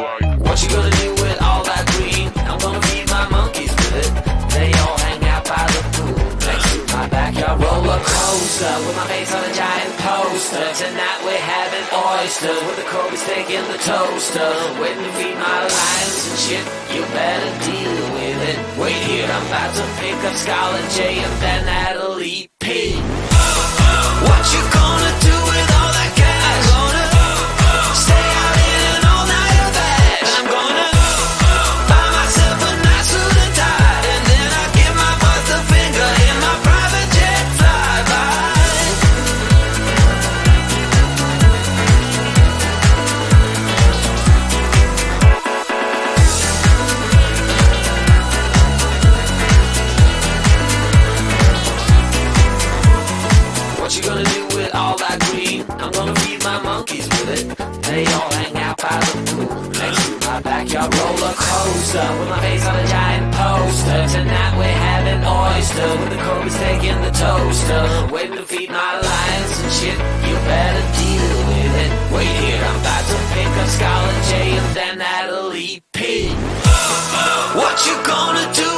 like. What you gonna do with all that green? I'm gonna feed my monkeys with it. They all hang out by the pool next to my backyard roller coaster, with my face on a giant poster. Tonight we're having oysters with the Kobe steak in the toaster. Waiting to feed my lions and shit. You better deal with it. Wait here, I'm about to pick up Scarlet J and then Natalie P. What you gonna do with all that cash? I'm gonna stay out in an all-nighter bash. I'm gonna buy myself a nice suit and tie, and then I give my boss the finger in my private jet flyby. What you gonna do with all that green? I'm gonna feed my monkeys with it. They all hang out by the pool next to my backyard roller coaster, with my face on a giant poster. Tonight we're having oysters with the Kobe steak in the toaster. Waiting to feed my lions and shit. You better deal with it. Wait here, I'm about to pick up Scarlet J and then Natalie P. What you gonna do